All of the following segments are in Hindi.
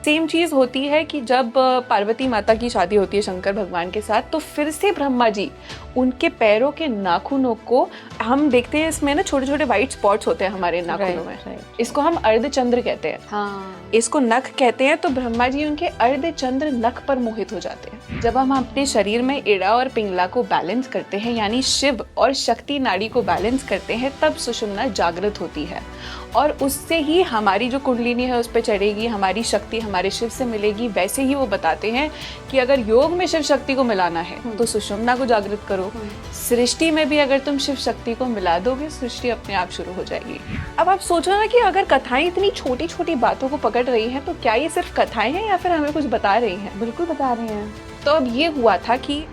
सेम चीज़ होती है कि जब पार्वती माता की शादी होती है शंकर भगवान के साथ, तो फिर से ब्रह्मा जी उनके पैरों के नाखूनों को, हम देखते हैं इसमें ना छोटे छोटे वाइट स्पॉट्स होते हैं हमारे नाखूनों में, इसको हम अर्धचंद्र कहते हैं। हाँ, इसको नख कहते हैं। तो ब्रह्मा जी उनके अर्धचंद्र नख पर मोहित हो जाते हैं। जब हम अपने शरीर में इड़ा और पिंगला को बैलेंस करते हैं, यानी शिव और शक्ति नाड़ी को बैलेंस करते हैं, तब सुषुम्ना जागृत होती है और उससे ही हमारी जो कुंडलिनी है उस पर चढ़ेगी, हमारी शक्ति हमारे शिव से मिलेगी। वैसे ही वो बताते हैं कि अगर योग में शिव शक्ति को मिलाना है तो सुषुम्ना को जागृत करो। सृष्टि में भी अगर तुम शिव शक्ति को मिला दोगे, सृष्टि अपने आप शुरू हो जाएगी। अब आप सोचो ना कि अगर कथाएं इतनी छोटी छोटी बातों को पकड़ रही हैं, तो क्या ये सिर्फ कथाएं हैं या फिर हमें कुछ बता रही हैं? बिल्कुल बता रही हैं। तो अब ये हुआ था कि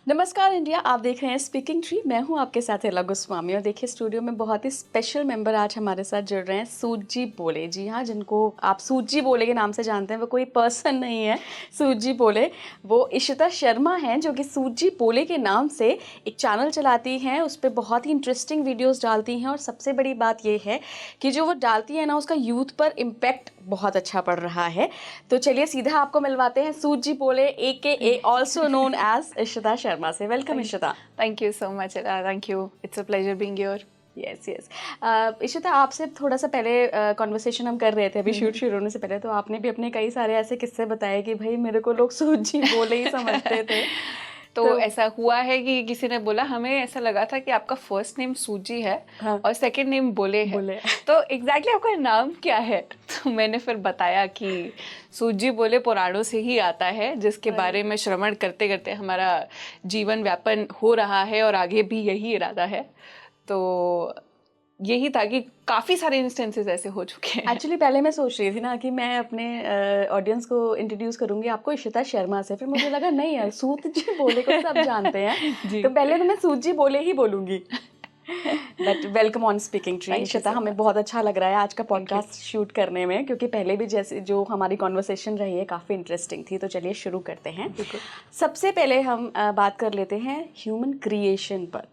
नमस्कार इंडिया, आप देख रहे हैं स्पीकिंग ट्री। मैं हूं आपके साथ एला गोस्वामी और देखिए स्टूडियो में बहुत ही स्पेशल मेंबर आज हमारे साथ जुड़ रहे हैं, सूजी बोले। जी हाँ, जिनको आप सूजी बोले के नाम से जानते हैं, वो कोई पर्सन नहीं है। सूजी बोले वो इशिता शर्मा हैं, जो कि सूजी बोले के नाम से एक चैनल चलाती हैं। उस पर बहुत ही इंटरेस्टिंग वीडियोज़ डालती हैं और सबसे बड़ी बात ये है कि जो वो डालती है ना, उसका यूथ पर इम्पैक्ट बहुत अच्छा पड़ रहा है। तो चलिए सीधा आपको मिलवाते हैं सूजी बोले AKA also known as Ishita Sharma से। Welcome Ishita. Thank you so much. Thank you, it's a pleasure being here. Yes yes. Ishita, आपसे थोड़ा सा पहले कॉन्वर्सेशन हम कर रहे थे अभी शूट शुरू होने से पहले, तो आपने भी अपने कई सारे ऐसे किस्से बताए कि भाई मेरे को लोग सूजी बोले ही समझते थे। तो ऐसा हुआ है कि किसी ने बोला, हमें ऐसा लगा था कि आपका फर्स्ट नेम सूजी है और सेकंड नेम बोले है। तो एग्जैक्टली आपका नाम क्या है? तो मैंने फिर बताया कि सूजी बोले पुराणों से ही आता है, जिसके बारे में श्रवण करते करते हमारा जीवन व्यापन हो रहा है और आगे भी यही इरादा है। तो यही था कि काफ़ी सारे इंस्टेंसेस ऐसे हो चुके हैं। एक्चुअली पहले मैं सोच रही थी ना कि मैं अपने ऑडियंस को इंट्रोड्यूस करूंगी आपको इशिता शर्मा से, फिर मुझे लगा नहीं यार, सूजी बोले को सब जानते हैं तो पहले तो मैं सूजी बोले ही बोलूँगी। But welcome on speaking tree Ishita. हमें बहुत अच्छा लग रहा है आज का पॉडकास्ट शूट करने में, क्योंकि पहले भी जैसे जो हमारी कॉन्वर्सेशन रही है काफ़ी इंटरेस्टिंग थी। तो चलिए शुरू करते हैं। सबसे पहले हम बात कर लेते हैं ह्यूमन क्रिएशन पर।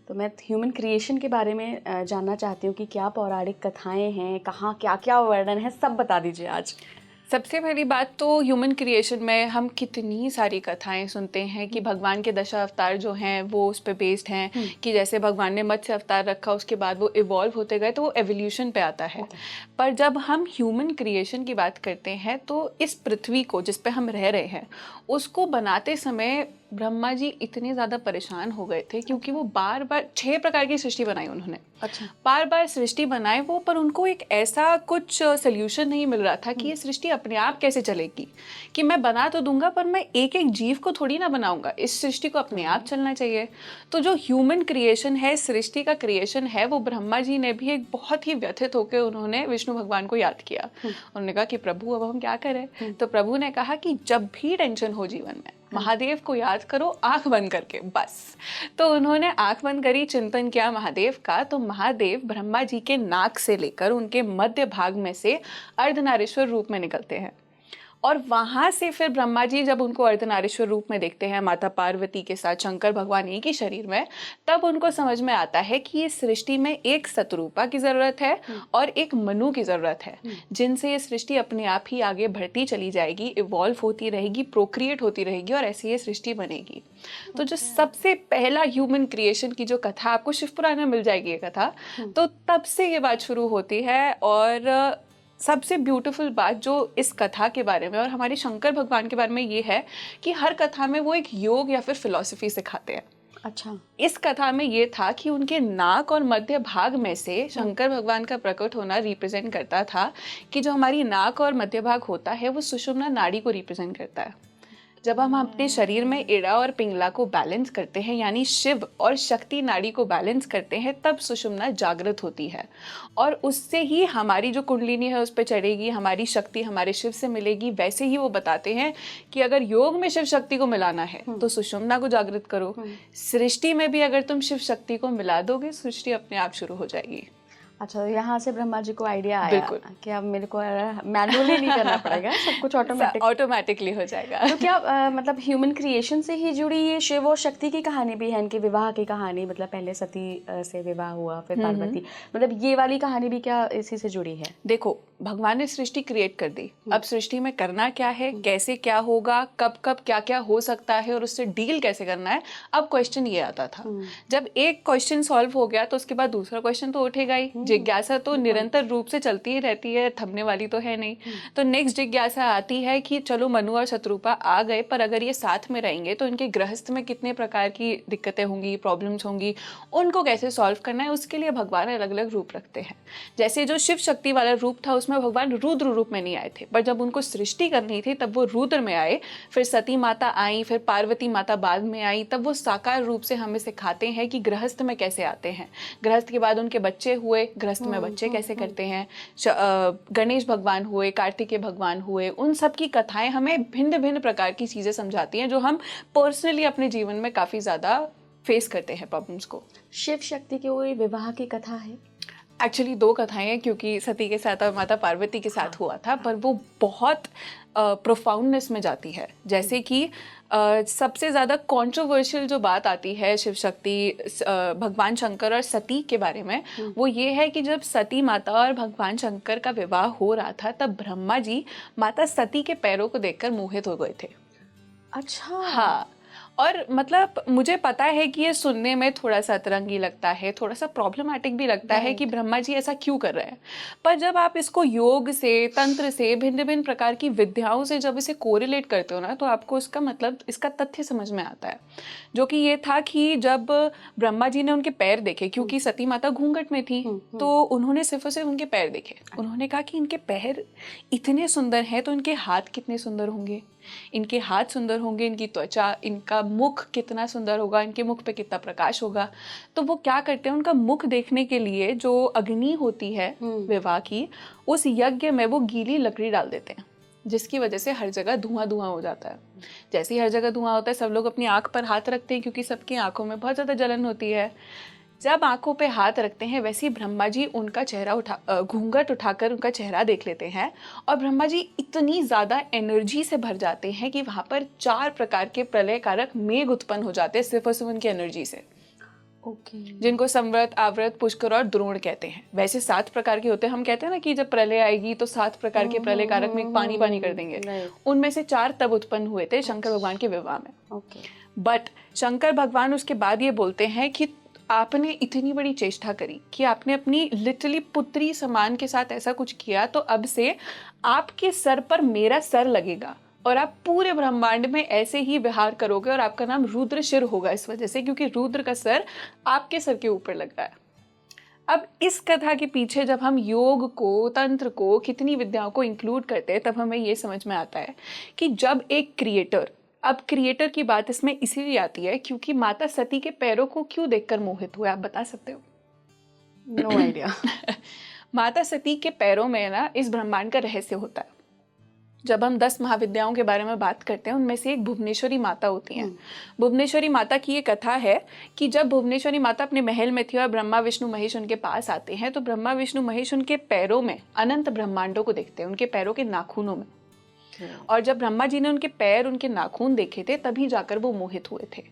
तो मैं ह्यूमन क्रिएशन के बारे में जानना चाहती हूँ कि क्या पौराणिक कथाएं हैं, कहाँ क्या क्या वर्णन है, सब बता दीजिए आज। सबसे पहली बात तो ह्यूमन क्रिएशन में हम कितनी सारी कथाएं सुनते हैं कि भगवान के 10 अवतार जो हैं वो उस पर बेस्ड हैं, कि जैसे भगवान ने मत्स्य अवतार रखा, उसके बाद वो इवॉल्व होते गए, तो वो एवोल्यूशन पे आता है। पर जब हम ह्यूमन क्रिएशन की बात करते हैं तो इस पृथ्वी को जिस पे हम रह रहे हैं उसको बनाते समय ब्रह्मा जी इतने ज़्यादा परेशान हो गए थे, क्योंकि वो बार बार 6 प्रकार की सृष्टि बनाई उन्होंने। अच्छा। बार बार सृष्टि बनाए वो, पर उनको एक ऐसा कुछ सोल्यूशन नहीं मिल रहा था कि ये सृष्टि अपने आप कैसे चलेगी। कि मैं बना तो दूंगा पर मैं एक एक जीव को थोड़ी ना बनाऊंगा, इस सृष्टि को अपने आप चलना चाहिए। तो जो ह्यूमन क्रिएशन है, सृष्टि का क्रिएशन है, वो ब्रह्मा जी ने भी एक बहुत ही व्यथित होकर उन्होंने विष्णु भगवान को याद किया। उन्होंने कहा कि प्रभु अब हम क्या करें? तो प्रभु ने कहा कि जब भी टेंशन हो जीवन में, महादेव को याद करो आंख बंद करके, बस। तो उन्होंने आंख बंद करी, चिंतन किया महादेव का। तो महादेव ब्रह्मा जी के नाक से लेकर उनके मध्य भाग में से अर्धनारीश्वर रूप में निकलते हैं। और वहाँ से फिर ब्रह्मा जी जब उनको अर्धनारीश्वर रूप में देखते हैं माता पार्वती के साथ, शंकर भगवान एक ही शरीर में, तब उनको समझ में आता है कि इस सृष्टि में एक शतरूपा की ज़रूरत है और एक मनु की ज़रूरत है, जिनसे ये सृष्टि अपने आप ही आगे बढ़ती चली जाएगी, इवॉल्व होती रहेगी, प्रोक्रिएट होती रहेगी और ऐसी ये सृष्टि बनेगी। तो जो सबसे पहला ह्यूमन क्रिएशन की जो कथा आपको शिवपुराण में मिल जाएगी ये कथा, तो तब से ये बात शुरू होती है। और सबसे ब्यूटीफुल बात जो इस कथा के बारे में और हमारे शंकर भगवान के बारे में ये है कि हर कथा में वो एक योग या फिर फिलॉसफी सिखाते हैं। अच्छा। इस कथा में ये था कि उनके नाक और मध्य भाग में से शंकर भगवान का प्रकट होना रिप्रेजेंट करता था कि जो हमारी नाक और मध्य भाग होता है वो सुषुम्ना नाड़ी को रिप्रेजेंट करता है। जब हम अपने शरीर में इड़ा और पिंगला को बैलेंस करते हैं, यानी शिव और शक्ति नाड़ी को बैलेंस करते हैं, तब सुषुम्ना जागृत होती है और उससे ही हमारी जो कुंडलिनी है उस पर चढ़ेगी, हमारी शक्ति हमारे शिव से मिलेगी। वैसे ही वो बताते हैं कि अगर योग में शिव शक्ति को मिलाना है तो सुषुम्ना को जागृत करो। सृष्टि में भी अगर तुम शिव शक्ति को मिला दोगे, सृष्टि अपने आप शुरू हो जाएगी। अच्छा, तो यहाँ से ब्रह्मा जी को आइडिया आया बिल्कुल। कि अब मेरे को मैनुअली नहीं करना पड़ेगा, सब कुछ ऑटोमेटिक। ऑटोमेटिकली हो जाएगा। तो क्या मतलब ह्यूमन क्रिएशन से ही जुड़ी ये शिव और शक्ति की कहानी भी है, इनके विवाह की कहानी, मतलब पहले सती से विवाह हुआ फिर पार्वती, मतलब ये वाली कहानी भी क्या इसी से जुड़ी है? देखो, भगवान ने सृष्टि क्रिएट कर दी, अब सृष्टि में करना क्या है, कैसे क्या होगा, कब कब क्या क्या हो सकता है और उससे डील कैसे करना है, अब क्वेश्चन ये आता था। जब एक क्वेश्चन सॉल्व हो गया तो उसके बाद दूसरा क्वेश्चन तो उठेगा ही। जिज्ञासा तो निरंतर रूप से चलती ही रहती है, थमने वाली तो है नहीं। तो नेक्स्ट जिज्ञासा आती है कि चलो मनु और शत्रुपा आ गए, पर अगर ये साथ में रहेंगे तो इनके गृहस्थ में कितने प्रकार की दिक्कतें होंगी, प्रॉब्लम्स होंगी, उनको कैसे सॉल्व करना है, उसके लिए भगवान अलग अलग रूप रखते हैं। जैसे जो शिव शक्ति वाला रूप था उसमें भगवान रुद्र रूप में नहीं आए थे, पर जब उनको सृष्टि करनी थी तब वो रुद्र में आए, फिर सती माता आई, फिर पार्वती माता बाद में आई, तब वो साकार रूप से हमें सिखाते हैं कि गृहस्थ में कैसे आते हैं, गृहस्थ के बाद उनके बच्चे हुए, गृहस्थ में बच्चे कैसे करते हैं, गणेश भगवान हुए, कार्तिकेय भगवान हुए, उन सब की कथाएं हमें भिन्न भिन्न प्रकार की चीजें समझाती हैं जो हम पर्सनली अपने जीवन में काफी ज्यादा फेस करते हैं प्रॉब्लम्स को। शिव शक्ति की कोई विवाह की कथा है? एक्चुअली दो कथाएं हैं, क्योंकि सती के साथ और माता पार्वती के साथ हुआ था, पर वो बहुत प्रोफाउंडनेस में जाती है। जैसे कि सबसे ज़्यादा कंट्रोवर्शियल जो बात आती है शिव शक्ति, भगवान शंकर और सती के बारे में, वो ये है कि जब सती माता और भगवान शंकर का विवाह हो रहा था तब ब्रह्मा जी माता सती के पैरों को देखकर मोहित हो गए थे। अच्छा। हाँ, और मतलब मुझे पता है कि ये सुनने में थोड़ा सा अतरंगी लगता है, थोड़ा सा प्रॉब्लमैटिक भी लगता है कि ब्रह्मा जी ऐसा क्यों कर रहे हैं, पर जब आप इसको योग से, तंत्र से, भिन्न भिन्न प्रकार की विद्याओं से जब इसे कोरिलेट करते हो ना, तो आपको इसका मतलब, इसका तथ्य समझ में आता है। जो कि ये था कि जब ब्रह्मा जी ने उनके पैर देखे, क्योंकि सती माता घूंघट में थी, तो उन्होंने सिर्फ और सिर्फ उनके पैर देखे। उन्होंने कहा कि इनके पैर इतने सुंदर हैं तो इनके हाथ कितने सुंदर होंगे, इनके हाथ सुंदर होंगे, इनकी त्वचा, इनका मुख कितना सुंदर होगा, इनके मुख पे कितना प्रकाश होगा। तो वो क्या करते हैं, उनका मुख देखने के लिए जो अग्नि होती है विवाह की, उस यज्ञ में वो गीली लकड़ी डाल देते हैं, जिसकी वजह से हर जगह धुआं धुआं हो जाता है। जैसे ही हर जगह धुआं होता है, सब लोग अपनी आंख पर हाथ रखते हैं, क्योंकि सबकी आंखों में बहुत ज़्यादा जलन होती है। जब आंखों पे हाथ रखते हैं, वैसे ही ब्रह्मा जी उनका चेहरा घूंघट उठाकर उनका चेहरा देख लेते हैं, और ब्रह्मा जी इतनी ज़्यादा एनर्जी से भर जाते हैं कि वहाँ पर 4 प्रकार के प्रलय कारक मेघ उत्पन्न हो जाते हैं सिर्फ और सिर्फ उनकी एनर्जी से। जिनको संवृत, आवृत, पुष्कर और द्रोण कहते हैं। वैसे 7 प्रकार के होते हैं। हम कहते हैं ना कि जब प्रलय आएगी तो 7 प्रकार के प्रलय कारक में पानी पानी कर देंगे, उनमें से 4 तब उत्पन्न हुए थे शंकर भगवान के विवाह में। बट शंकर भगवान उसके बाद ये बोलते हैं कि आपने इतनी बड़ी चेष्टा करी कि आपने अपनी लिटरली पुत्री समान के साथ ऐसा कुछ किया, तो अब से आपके सर पर मेरा सर लगेगा और आप पूरे ब्रह्मांड में ऐसे ही विहार करोगे, और आपका नाम रुद्रशिर होगा इस वजह से, क्योंकि रुद्र का सर आपके सर के ऊपर लग रहा है। अब इस कथा के पीछे जब हम योग को, तंत्र को, कितनी विद्याओं को इंक्लूड करते हैं, तब हमें ये समझ में आता है कि जब एक क्रिएटर, अब क्रिएटर की बात इसमें इसीलिए आती है क्योंकि माता सती के पैरों को क्यों देखकर मोहित हुए, आप बता सकते हो? No idea. माता सती के पैरों में ना इस ब्रह्मांड का रहस्य होता है। जब हम 10 महाविद्याओं के बारे में बात करते हैं, उनमें से एक भुवनेश्वरी माता होती हैं। भुवनेश्वरी माता की ये कथा है कि जब भुवनेश्वरी माता अपने महल में थी और ब्रह्मा विष्णु महेश उनके पास आते हैं, तो ब्रह्मा विष्णु महेश उनके पैरों में अनंत ब्रह्मांडों को देखते हैं, उनके पैरों के नाखूनों में। और जब ब्रह्मा जी ने उनके पैर, उनके नाखून देखे थे, तभी जाकर वो मोहित हुए थे।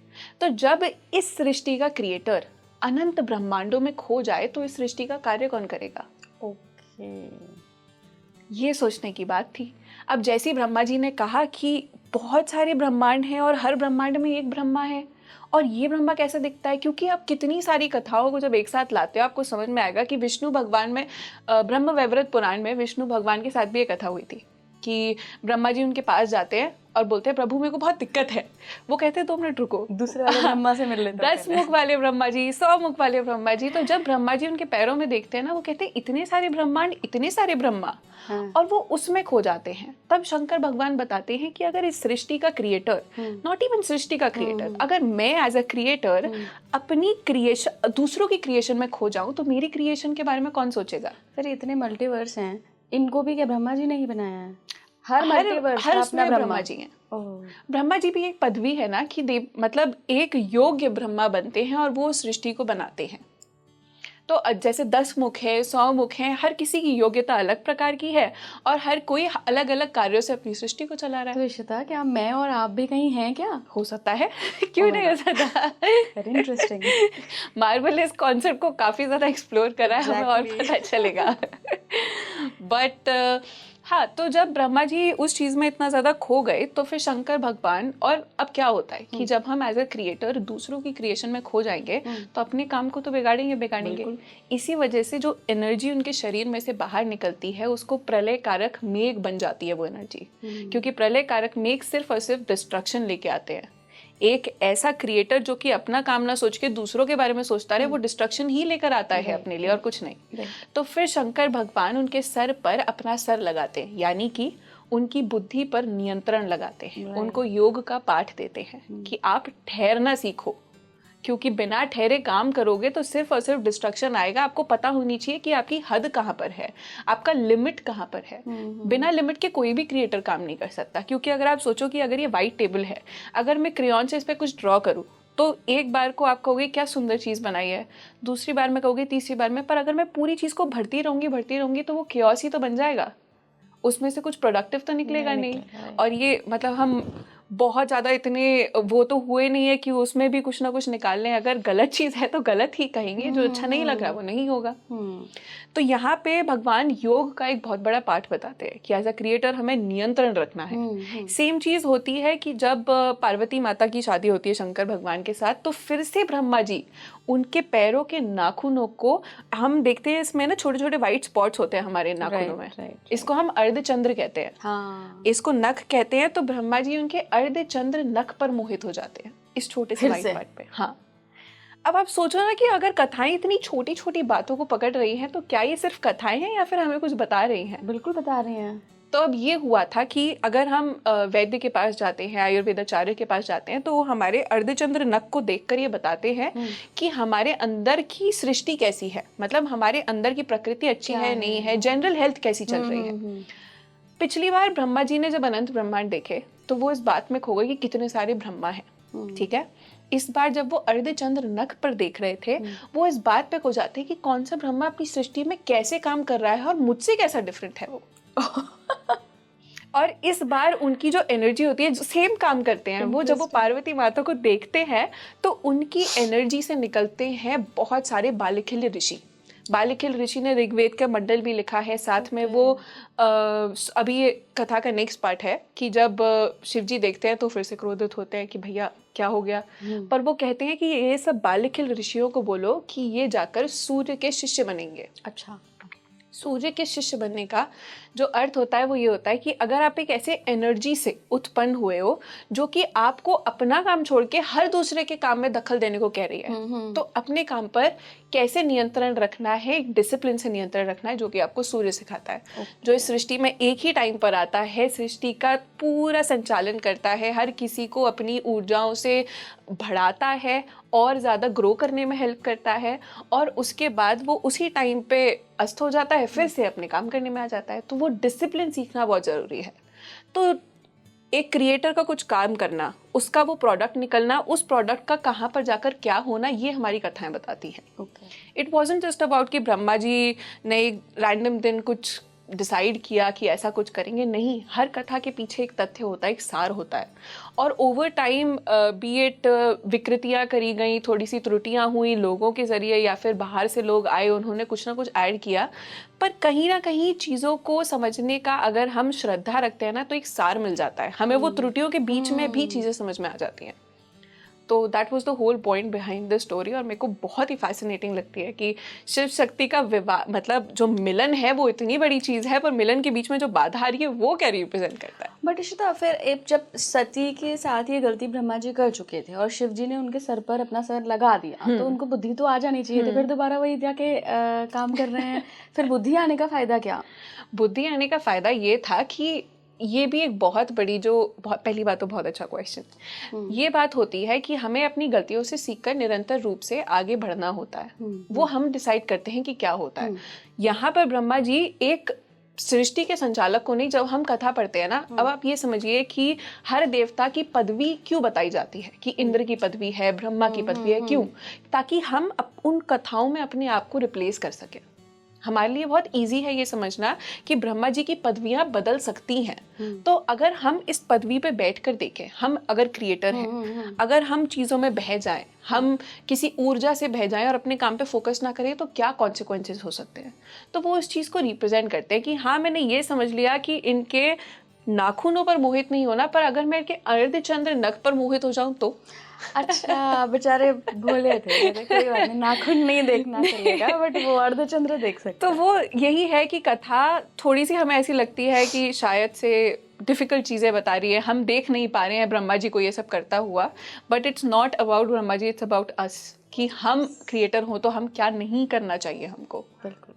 तो जब इस सृष्टि का क्रिएटर अनंत ब्रह्मांडों में खो जाए तो इस सृष्टि का कार्य कौन करेगा? ये सोचने की बात थी। अब जैसे ब्रह्मा जी ने कहा कि बहुत सारे ब्रह्मांड हैं और हर ब्रह्मांड में एक ब्रह्मा है, और ये ब्रह्मा कैसे दिखता है, क्योंकि आप कितनी सारी कथाओं को जब एक साथ लाते हो आपको समझ में आएगा कि विष्णु भगवान में, ब्रह्म वैवर्त पुराण में विष्णु भगवान के साथ भी एक कथा हुई थी कि ब्रह्मा जी उनके पास जाते हैं और बोलते हैं प्रभु मेरे को बहुत दिक्कत है। वो कहते हैं 2 मिनट रुको, दूसरे वाले ब्रह्मा से मिल लेते हैं। 10 मुख वाले ब्रह्मा जी, 100 मुख वाले ब्रह्मा जी। तो जब ब्रह्मा जी उनके पैरों में देखते हैं ना, वो कहते हैं इतने सारे ब्रह्मांड, इतने सारे ब्रह्मा, और वो उसमें खो जाते हैं। तब शंकर भगवान बताते हैं कि अगर इस सृष्टि का क्रिएटर, नॉट इवन सृष्टि का क्रिएटर, अगर मैं एज अ क्रिएटर अपनी क्रिएशन, दूसरों की क्रिएशन में खो जाऊं, तो मेरी क्रिएशन के बारे में कौन सोचेगा? फिर इतने मल्टीवर्स हैं, इनको भी क्या ब्रह्मा जी ने ही बनाया है? हर मल्टीवर्स हर का उसमें अपना ब्रह्मा जी हैं। ब्रह्मा जी भी एक पदवी है ना कि मतलब एक योग्य ब्रह्मा बनते हैं और वो सृष्टि को बनाते हैं। तो जैसे 10 मुख है, 100 मुख हैं, हर किसी की योग्यता अलग प्रकार की है और हर कोई अलग अलग कार्यों से अपनी सृष्टि को चला रहा तो है। इशिता, क्या मैं और आप भी कहीं हैं क्या? हो सकता है क्यों Oh my नहीं हो God. सकता। Very interesting. मार्वल ने इस कॉन्सेप्ट को काफी ज्यादा एक्सप्लोर करा है, हमें और Exactly. पता चलेगा। बट हाँ, तो जब ब्रह्मा जी उस चीज में इतना ज्यादा खो गए तो फिर शंकर भगवान, और अब क्या होता है कि जब हम एज अ क्रिएटर दूसरों की क्रिएशन में खो जाएंगे तो अपने काम को तो बिगाड़ेंगे। इसी वजह से जो एनर्जी उनके शरीर में से बाहर निकलती है उसको प्रलय कारक मेघ बन जाती है वो एनर्जी, क्योंकि प्रलय कारक मेघ सिर्फ और सिर्फ डिस्ट्रक्शन लेके आते हैं। एक ऐसा क्रिएटर जो कि अपना काम ना सोच के दूसरों के बारे में सोचता रहे, वो डिस्ट्रक्शन ही लेकर आता है अपने लिए और कुछ नहीं। तो फिर शंकर भगवान उनके सर पर अपना सर लगाते हैं, यानी कि उनकी बुद्धि पर नियंत्रण लगाते हैं, उनको योग का पाठ देते हैं कि आप ठहरना सीखो, क्योंकि बिना ठहरे काम करोगे तो सिर्फ और सिर्फ डिस्ट्रक्शन आएगा। आपको पता होनी चाहिए कि आपकी हद कहाँ पर है, आपका लिमिट कहाँ पर है। बिना लिमिट के कोई भी क्रिएटर काम नहीं कर सकता, क्योंकि अगर आप सोचो कि अगर ये वाइट टेबल है, अगर मैं क्रेयॉन से इस पर कुछ ड्रॉ करूँ तो एक बार को आप कहोगे क्या सुंदर चीज़ बनाई है, दूसरी बार में कहोगे, तीसरी बार में, पर अगर मैं पूरी चीज़ को भरती रहूंगी तो वो क्योस ही तो बन जाएगा, उसमें से कुछ प्रोडक्टिव तो निकलेगा नहीं। और ये मतलब हम बहुत ज़्यादा इतने वो तो हुए नहीं है कि उसमें भी कुछ ना कुछ निकाल लें। अगर गलत चीज़ है तो गलत ही कहेंगे, जो अच्छा नहीं लग रहा वो नहीं होगा। तो यहाँ पे भगवान योग का एक बहुत बड़ा पाठ बताते हैं कि एज अ क्रिएटर हमें नियंत्रण रखना है। सेम चीज़ होती है कि जब पार्वती माता की शादी होती है शंकर भगवान के साथ, तो फिर से ब्रह्मा जी उनके पैरों के नाखूनों को, हम देखते हैं इसमें ना छोटे छोटे व्हाइट स्पॉट्स होते हैं हमारे नाखूनों में, इसको हम अर्धचंद्र कहते हैं, इसको नख कहते हैं। तो ब्रह्मा जी उनके अर्धचंद्र नख पर मोहित हो जाते हैं, इस छोटे से व्हाइट पार्ट पे। हाँ, अब आप सोचो ना कि अगर कथाएं इतनी छोटी छोटी बातों को पकड़ रही हैं तो क्या ये सिर्फ कथाएं हैं या फिर हमें कुछ बता रही हैं? बिल्कुल बता रही हैं। तो अब ये हुआ था कि अगर हम वैद्य के पास जाते हैं, आयुर्वेदाचार्य के पास जाते हैं, तो वो हमारे अर्धचंद्र नख को देखकर ये बताते हैं कि हमारे अंदर की सृष्टि कैसी है, मतलब हमारे अंदर की प्रकृति अच्छी है नहीं है, जनरल हेल्थ कैसी चल रही है। पिछली बार ब्रह्मा जी ने जब अनंत ब्रह्मांड देखे तो वो इस बात में खो गए कि कितने सारे ब्रह्मा हैं, ठीक है। इस बार जब वो अर्धचंद्र नख पर देख रहे थे, वो इस बात पे खो जाते कि कौन सा ब्रह्मा अपनी सृष्टि में कैसे काम कर रहा है और मुझसे कैसा डिफरेंट है वो। और इस बार उनकी जो एनर्जी होती है, जो सेम काम करते हैं, वो जब वो पार्वती माता को देखते हैं तो उनकी एनर्जी से निकलते हैं बहुत सारे बालिखिल ऋषि। बालिखिल ऋषि ने ऋग्वेद का मंडल भी लिखा है, साथ में वो अभी ये कथा का नेक्स्ट पार्ट है कि जब शिव जी देखते हैं तो फिर से क्रोधित होते हैं कि भैया क्या हो गया, पर वो कहते हैं कि ये सब बालिखिल ऋषियों को बोलो कि ये जाकर सूर्य के शिष्य बनेंगे। अच्छा, सूर्य के शिष्य बनने का जो अर्थ होता है वो ये होता है कि अगर आप एक ऐसे एनर्जी से उत्पन्न हुए हो जो कि आपको अपना काम छोड़ के हर दूसरे के काम में दखल देने को कह रही है, तो अपने काम पर कैसे नियंत्रण रखना है, एक डिसिप्लिन से नियंत्रण रखना है, जो कि आपको सूर्य सिखाता है। जो इस सृष्टि में एक ही टाइम पर आता है, सृष्टि का पूरा संचालन करता है, हर किसी को अपनी ऊर्जाओं से बढ़ाता है और ज़्यादा ग्रो करने में हेल्प करता है, और उसके बाद वो उसी टाइम पे अस्त हो जाता है, फिर से अपने काम करने में आ जाता है। तो वो डिसिप्लिन सीखना बहुत ज़रूरी है। तो एक क्रिएटर का कुछ काम करना, उसका वो प्रोडक्ट निकलना, उस प्रोडक्ट का कहाँ पर जाकर क्या होना, ये हमारी कथाएं बताती हैं। इट वॉजंट जस्ट अबाउट कि ब्रह्मा जी ने रैंडम दिन कुछ डिसाइड किया कि ऐसा कुछ करेंगे, नहीं, हर कथा के पीछे एक तथ्य होता है, एक सार होता है। और ओवर टाइम बी इट विकृतियाँ करी गई, थोड़ी सी त्रुटियाँ हुई लोगों के ज़रिए या फिर बाहर से लोग आए, उन्होंने कुछ ना कुछ ऐड किया, पर कहीं ना कहीं चीज़ों को समझने का अगर हम श्रद्धा रखते हैं ना तो एक सार मिल जाता है हमें, वो त्रुटियों के बीच में भी चीज़ें समझ में आ जाती हैं। तो that was the whole point behind the story. और मेरे को बहुत ही फैसिनेटिंग लगती है कि शिव शक्ति का विवाह, मतलब जो मिलन है वो इतनी बड़ी चीज़ है, पर मिलन के बीच में जो बाधा आ रही है वो क्या रिप्रेजेंट करता है। बट इशिता, फिर जब सती के साथ ये गलती ब्रह्मा जी कर चुके थे और शिव जी ने उनके सर पर अपना सर लगा दिया, तो उनको बुद्धि तो आ जानी चाहिए थी, फिर दोबारा वही जाके काम कर रहे हैं। फिर बुद्धि आने का फायदा क्या? बुद्धि आने का फायदा ये था कि ये भी एक बहुत बड़ी पहली बात तो बहुत अच्छा क्वेश्चन, ये बात होती है कि हमें अपनी गलतियों से सीखकर निरंतर रूप से आगे बढ़ना होता है। वो हम डिसाइड करते हैं कि क्या होता है। यहाँ पर ब्रह्मा जी एक सृष्टि के संचालक को नहीं, जब हम कथा पढ़ते हैं ना, अब आप ये समझिए कि हर देवता की पदवी क्यों बताई जाती है, कि इंद्र की पदवी है, ब्रह्मा की पदवी है, क्यों? ताकि हम उन कथाओं में अपने आप को रिप्लेस कर सकें। हमारे लिए बहुत इजी है ये समझना कि ब्रह्मा जी की पदवियां बदल सकती हैं। तो अगर हम इस पदवी पे बैठकर देखें, हम अगर क्रिएटर हैं, अगर हम चीज़ों में बह जाएं, हम किसी ऊर्जा से बह जाएं और अपने काम पे फोकस ना करें, तो क्या कॉन्सिक्वेंसेस हो सकते हैं। तो वो इस चीज़ को रिप्रेजेंट करते हैं कि हाँ, मैंने ये समझ लिया कि इनके नाखूनों पर मोहित नहीं होना, पर अगर मैं इनके अर्धचंद्र नख पर मोहित हो जाऊं तो अच्छा, बेचारे भोले थे, कहते कोई बात नहीं, नाखून नहीं देखना चलेगा, बट वो अर्धचंद्र देख सकते तो वो यही है कि कथा थोड़ी सी हमें ऐसी लगती है कि शायद से डिफ़िकल्ट चीज़ें बता रही है, हम देख नहीं पा रहे हैं ब्रह्मा जी को ये सब करता हुआ, but it's not about Brahma ji, it's about us, कि हम क्रिएटर हो तो हम क्या नहीं करना चाहिए हमको। बिल्कुल।